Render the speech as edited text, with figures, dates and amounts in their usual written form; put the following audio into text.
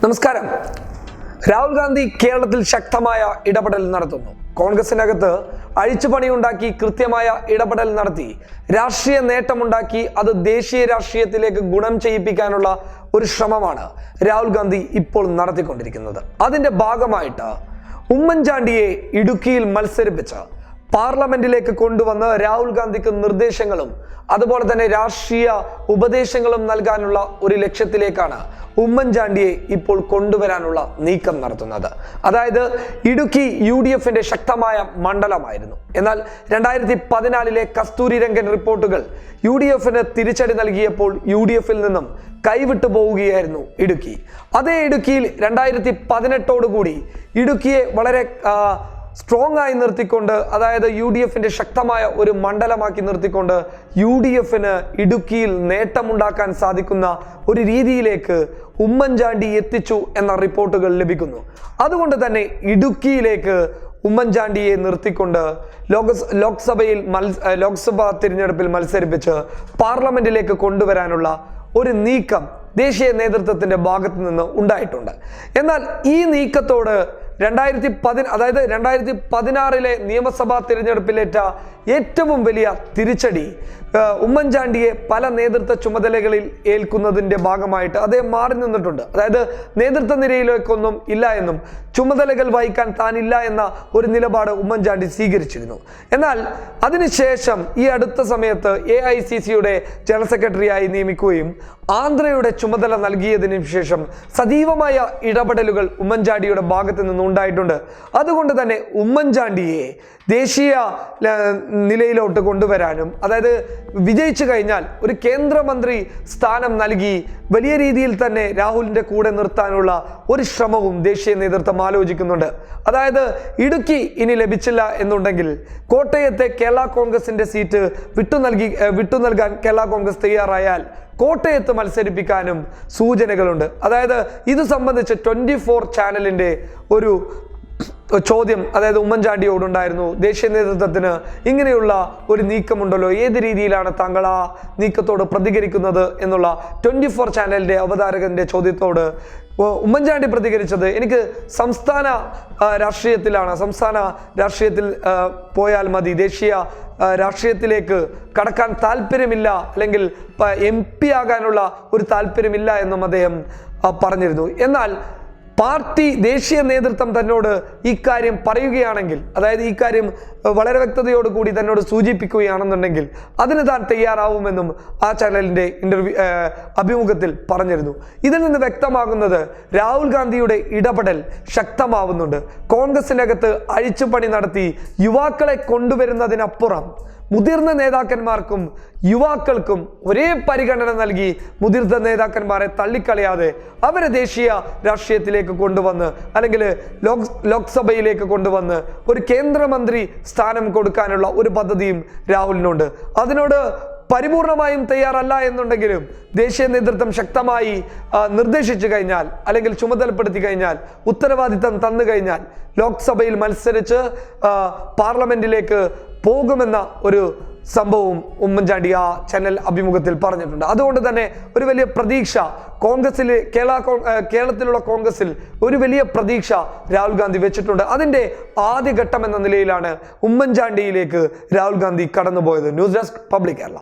നമസ്കാരം. രാഹുൽ ഗാന്ധി കേരളത്തിൽ ശക്തമായ ഇടപെടൽ നടത്തുന്നു. കോൺഗ്രസിനകത്ത് അഴിച്ചുപണിയുണ്ടാക്കി കൃത്യമായ ഇടപെടൽ നടത്തി രാഷ്ട്രീയ നേട്ടമുണ്ടാക്കി അത് ദേശീയ രാഷ്ട്രീയത്തിലേക്ക് ഗുണം ചെയ്യിപ്പിക്കാനുള്ള ഒരു ശ്രമമാണ് രാഹുൽ ഗാന്ധി ഇപ്പോൾ നടത്തിക്കൊണ്ടിരിക്കുന്നത്. അതിന്റെ ഭാഗമായിട്ട് ഉമ്മൻചാണ്ടിയെ ഇടുക്കിയിൽ മത്സരിപ്പിച്ച് പാർലമെന്റിലേക്ക് കൊണ്ടുവന്ന് രാഹുൽ ഗാന്ധിക്ക് നിർദ്ദേശങ്ങളും അതുപോലെ തന്നെ രാഷ്ട്രീയ ഉപദേശങ്ങളും നൽകാനുള്ള ഒരു ലക്ഷ്യത്തിലേക്കാണ് ഉമ്മൻചാണ്ടിയെ ഇപ്പോൾ കൊണ്ടുവരാനുള്ള നീക്കം നടത്തുന്നത്. അതായത് ഇടുക്കി UDFന്റെ ശക്തമായ മണ്ഡലമായിരുന്നു. എന്നാൽ 2014 കസ്തൂരി രംഗൻ റിപ്പോർട്ടുകൾ UDFന് തിരിച്ചടി നൽകിയപ്പോൾ UDFിൽ നിന്നും കൈവിട്ടു പോവുകയായിരുന്നു ഇടുക്കി. അതേ ഇടുക്കിയിൽ 2018 കൂടി ഇടുക്കിയെ വളരെ സ്ട്രോങ് ആയി നിർത്തിക്കൊണ്ട്, അതായത് UDFന്റെ ശക്തമായ ഒരു മണ്ഡലമാക്കി നിർത്തിക്കൊണ്ട് UDFന് ഇടുക്കിയിൽ നേട്ടമുണ്ടാക്കാൻ സാധിക്കുന്ന ഒരു രീതിയിലേക്ക് ഉമ്മൻചാണ്ടി എത്തിച്ചു എന്ന റിപ്പോർട്ടുകൾ ലഭിക്കുന്നു. അതുകൊണ്ട് തന്നെ ഇടുക്കിയിലേക്ക് ഉമ്മൻചാണ്ടിയെ നിർത്തിക്കൊണ്ട് ലോക്സഭാ തിരഞ്ഞെടുപ്പിൽ മത്സരിപ്പിച്ച് പാർലമെന്റിലേക്ക് കൊണ്ടുവരാനുള്ള ഒരു നീക്കം ദേശീയ നേതൃത്വത്തിന്റെ ഭാഗത്ത് നിന്ന് ഉണ്ടായിട്ടുണ്ട്. എന്നാൽ ഈ നീക്കത്തോട് 2016 നിയമസഭാ തിരഞ്ഞെടുപ്പിലേറ്റ ഏറ്റവും വലിയ തിരിച്ചടി ഉമ്മൻചാണ്ടിയെ പല നേതൃത്വ ചുമതലകളിൽ ഏൽക്കുന്നതിന്റെ ഭാഗമായിട്ട് അദ്ദേഹം മാറി നിന്നിട്ടുണ്ട്. അതായത് നേതൃത്വ നിരയിലേക്കൊന്നും ഇല്ല എന്നും ചുമതലകൾ വഹിക്കാൻ താനില്ല എന്ന ഒരു നിലപാട് ഉമ്മൻചാണ്ടി സ്വീകരിച്ചിരുന്നു. എന്നാൽ അതിനുശേഷം ഈ അടുത്ത സമയത്ത് AICCയുടെ ജനറൽ സെക്രട്ടറിയായി നിയമിക്കുകയും ആന്ധ്രയുടെ ചുമതല നൽകിയതിനു ശേഷം സജീവമായ ഇടപെടലുകൾ ഉമ്മൻചാണ്ടിയുടെ ഭാഗത്ത് നിന്നുണ്ടായിട്ടുണ്ട്. അതുകൊണ്ട് തന്നെ ഉമ്മൻചാണ്ടിയെ ദേശീയ നിലയിലോട്ട് കൊണ്ടുവരാനും, അതായത് വിജയിച്ചു കഴിഞ്ഞാൽ ഒരു കേന്ദ്രമന്ത്രി സ്ഥാനം നൽകി വലിയ രീതിയിൽ തന്നെ രാഹുലിന്റെ കൂടെ നിർത്താനുള്ള ഒരു ശ്രമവും ദേശീയ നേതൃത്വം ആലോചിക്കുന്നുണ്ട്. അതായത് ഇടുക്കി ഇനി ലഭിച്ചില്ല എന്നുണ്ടെങ്കിൽ കോട്ടയത്തെ കേരള കോൺഗ്രസിന്റെ സീറ്റ് വിട്ടു നൽകാൻ കേരള കോൺഗ്രസ് തയ്യാറായാൽ കോട്ടയത്ത് മത്സരിപ്പിക്കാനും സൂചനകളുണ്ട്. അതായത് ഇത് സംബന്ധിച്ച് 24 ചാനലിന്റെ ഒരു ചോദ്യം, അതായത് ഉമ്മൻചാണ്ടിയോടുണ്ടായിരുന്നു, ദേശീയ നേതൃത്വത്തിന് ഇങ്ങനെയുള്ള ഒരു നീക്കമുണ്ടല്ലോ, ഏത് രീതിയിലാണ് താങ്കൾ ആ നീക്കത്തോട് പ്രതികരിക്കുന്നത് എന്നുള്ള 24 ചാനലിന്റെ അവതാരകന്റെ ചോദ്യത്തോട് ഉമ്മൻചാണ്ടി പ്രതികരിച്ചത്, എനിക്ക് സംസ്ഥാന രാഷ്ട്രീയത്തിൽ പോയാൽ മതി, ദേശീയ രാഷ്ട്രീയത്തിലേക്ക് കടക്കാൻ താല്പര്യമില്ല, അല്ലെങ്കിൽ MP ആകാനുള്ള ഒരു താല്പര്യമില്ല എന്നും അദ്ദേഹം പറഞ്ഞിരുന്നു. എന്നാൽ പാർട്ടി ദേശീയ നേതൃത്വം തന്നോട് ഇക്കാര്യം പറയുകയാണെങ്കിൽ, അതായത് ഈ കാര്യം വളരെ വ്യക്തതയോടുകൂടി തന്നോട് സൂചിപ്പിക്കുകയാണെന്നുണ്ടെങ്കിൽ അതിന് താൻ തയ്യാറാവുമെന്നും ആ ചാനലിന്റെ അഭിമുഖത്തിൽ പറഞ്ഞിരുന്നു. ഇതിൽ നിന്ന് വ്യക്തമാകുന്നത് രാഹുൽ ഗാന്ധിയുടെ ഇടപെടൽ ശക്തമാവുന്നുണ്ട്. കോൺഗ്രസിനകത്ത് അഴിച്ചുപണി നടത്തി യുവാക്കളെ കൊണ്ടുവരുന്നതിനപ്പുറം മുതിർന്ന നേതാക്കന്മാർക്കും യുവാക്കൾക്കും ഒരേ പരിഗണന നൽകി മുതിർന്ന നേതാക്കന്മാരെ തള്ളിക്കളയാതെ അവരെ ദേശീയ രാഷ്ട്രീയത്തിലേക്ക് കൊണ്ടുവന്ന്, അല്ലെങ്കിൽ ലോക്സഭയിലേക്ക് കൊണ്ടുവന്ന് ഒരു കേന്ദ്രമന്ത്രി സ്ഥാനം കൊടുക്കാനുള്ള ഒരു പദ്ധതിയും രാഹുലിനുണ്ട്. അതിനോട് പരിപൂർണമായും തയ്യാറല്ല എന്നുണ്ടെങ്കിലും ദേശീയ നേതൃത്വം ശക്തമായി നിർദ്ദേശിച്ചു കഴിഞ്ഞാൽ, അല്ലെങ്കിൽ ചുമതലപ്പെടുത്തി കഴിഞ്ഞാൽ, ഉത്തരവാദിത്തം തന്നു കഴിഞ്ഞാൽ ലോക്സഭയിൽ മത്സരിച്ച് പാർലമെന്റിലേക്ക് പോകുമെന്ന ഒരു സംഭവവും ഉമ്മൻചാണ്ടി ആ ചാനൽ അഭിമുഖത്തിൽ പറഞ്ഞിട്ടുണ്ട്. അതുകൊണ്ട് തന്നെ ഒരു വലിയ പ്രതീക്ഷ കേരളത്തിലുള്ള കോൺഗ്രസിൽ ഒരു വലിയ പ്രതീക്ഷ രാഹുൽ ഗാന്ധി വെച്ചിട്ടുണ്ട്. അതിന്റെ ആദ്യഘട്ടം എന്ന നിലയിലാണ് ഉമ്മൻചാണ്ടിയിലേക്ക് രാഹുൽ ഗാന്ധി കടന്നുപോയത്. News desk public Kerala.